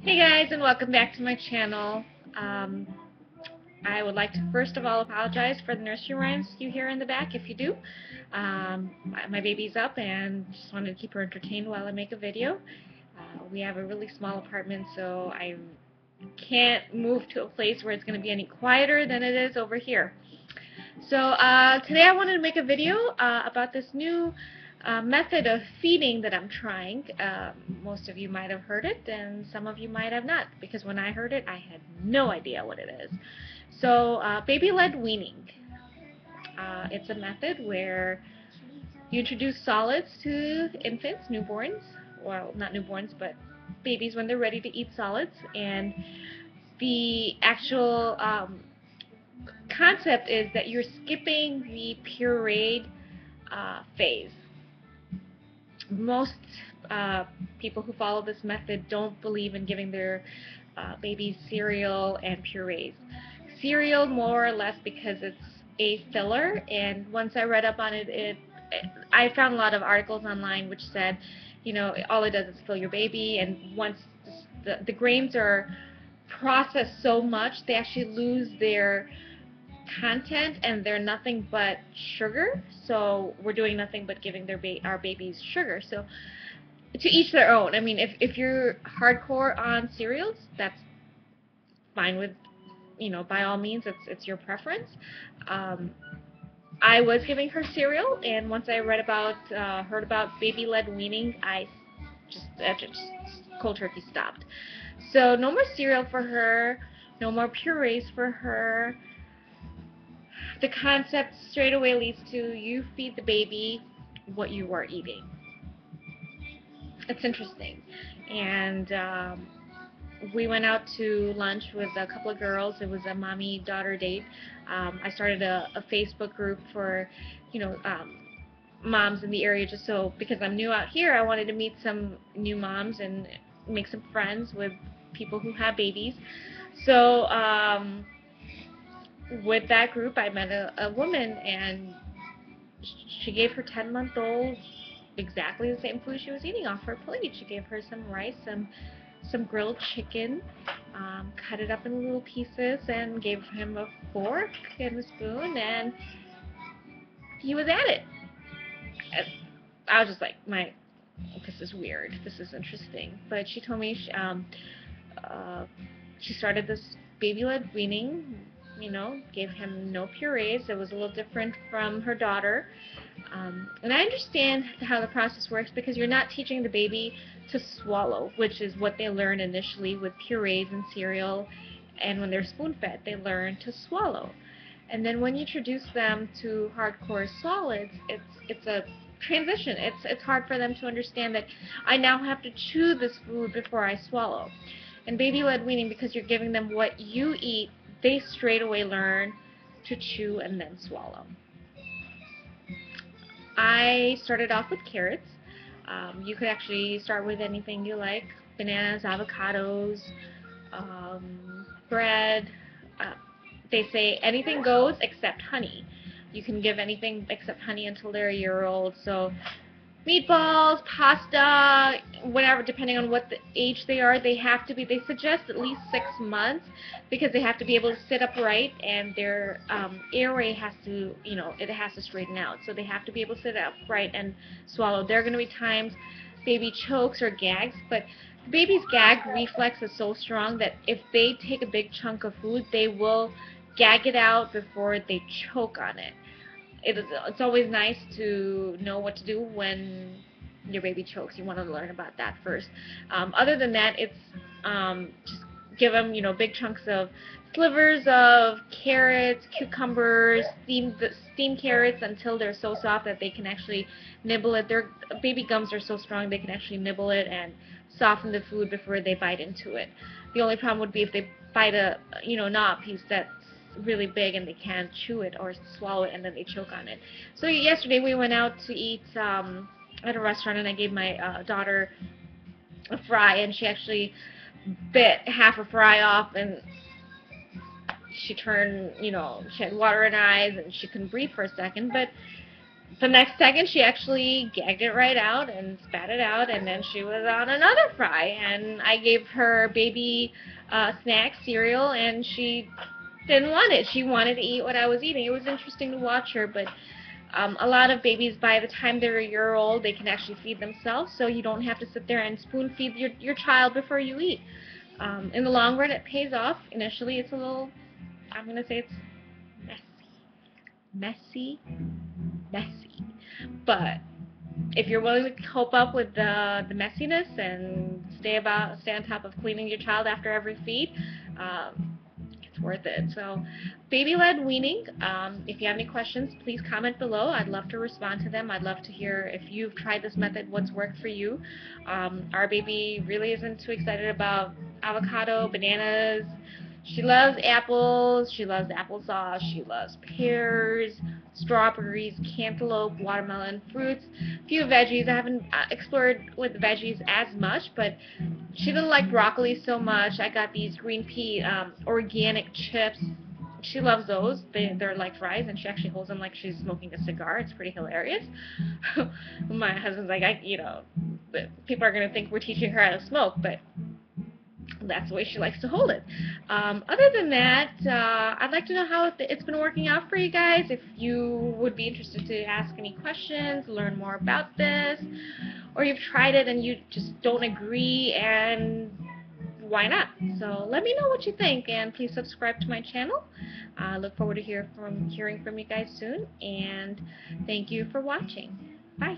Hey guys, and welcome back to my channel. Um, I would like to first of all apologize for the nursery rhymes you hear in the back, if you do. My baby's up and just wanted to keep her entertained while I make a video. We have a really small apartment, so I can't move to a place where it's going to be any quieter than it is over here. So today I wanted to make a video about this new method of feeding that I'm trying. Most of you might have heard it, and some of you might have not, because when I heard it, I had no idea what it is. So baby-led weaning. It's a method where you introduce solids to infants, newborns, well, not newborns, but babies when they're ready to eat solids, and the actual concept is that you're skipping the pureed phase. Most people who follow this method don't believe in giving their babies cereal and purees. Cereal more or less because it's a filler, and once I read up on it, I found a lot of articles online which said, you know, all it does is fill your baby, and once the grains are processed so much, they actually lose their content and they're nothing but sugar. So we're doing nothing but giving our babies sugar. So to each their own. I mean, if you're hardcore on cereals, that's fine with, you know, by all means, it's your preference. I was giving her cereal, and once I read about heard about baby-led weaning, I just cold turkey stopped. So no more cereal for her, no more purees for her. The concept straight away leads to you feed the baby what you are eating. It's interesting. And we went out to lunch with a couple of girls. It was a mommy-daughter date. I started a Facebook group for, you know, moms in the area, just so, because I'm new out here, I wanted to meet some new moms and make some friends with people who have babies. So with that group, I met a woman, and she gave her 10-month-old exactly the same food she was eating off her plate. She gave her some rice, some grilled chicken, cut it up in little pieces, and gave him a fork and a spoon, and he was at it. And I was just like, this is weird. This is interesting. But she told me she started this baby-led weaning. You know, gave him no purees. It was a little different from her daughter. And I understand how the process works, because you're not teaching the baby to swallow, which is what they learn initially with purees and cereal, and when they're spoon-fed, they learn to swallow. And then when you introduce them to hardcore solids, it's a transition. It's hard for them to understand that I now have to chew this food before I swallow. And baby-led weaning, because you're giving them what you eat, they straight away learn to chew and then swallow. I started off with carrots. You could actually start with anything you like: bananas, avocados, bread. They say anything goes except honey. You can give anything except honey until they're a year old. So meatballs, pasta, whatever, depending on what the age they are, they suggest at least 6 months, because they have to be able to sit upright, and their airway has to, you know, it has to straighten out. So they have to be able to sit upright and swallow. There are going to be times baby chokes or gags, but the baby's gag reflex is so strong that if they take a big chunk of food, they will gag it out before they choke on it. It's always nice to know what to do when your baby chokes. You want to learn about that first. Other than that, it's just give them, you know, big chunks of slivers of carrots, cucumbers, steamed carrots until they're so soft that they can actually nibble it. Their baby gums are so strong they can actually nibble it and soften the food before they bite into it. The only problem would be if they bite a, you know, not a piece that's really big and they can't chew it or swallow it, and then they choke on it. So yesterday we went out to eat at a restaurant, and I gave my daughter a fry, and she actually bit half a fry off, and she turned, you know, she had water in her eyes and she couldn't breathe for a second. But the next second she actually gagged it right out and spat it out, and then she was on another fry. And I gave her baby snack cereal, and she didn't want it. She wanted to eat what I was eating. It was interesting to watch her, but a lot of babies, by the time they're a year old, they can actually feed themselves, so you don't have to sit there and spoon feed your child before you eat. In the long run, it pays off. Initially, it's a little, I'm going to say it's messy, messy. But if you're willing to cope up with the messiness and stay on top of cleaning your child after every feed, it's worth it. So, baby led weaning. If you have any questions, please comment below. I'd love to respond to them. I'd love to hear if you've tried this method, what's worked for you. Our baby really isn't too excited about avocado, bananas. She loves apples, she loves applesauce, she loves pears, strawberries, cantaloupe, watermelon, fruits, a few veggies. I haven't explored with veggies as much, but she didn't like broccoli so much. I got these green pea organic chips. She loves those. They're like fries, and she actually holds them like she's smoking a cigar. It's pretty hilarious. My husband's like, people are going to think we're teaching her how to smoke, but that's the way she likes to hold it. Other than that, I'd like to know how it's been working out for you guys. If you would be interested to ask any questions, learn more about this, or you've tried it and you just don't agree, and why not? So let me know what you think, and please subscribe to my channel. I look forward to hearing from you guys soon, and thank you for watching. Bye.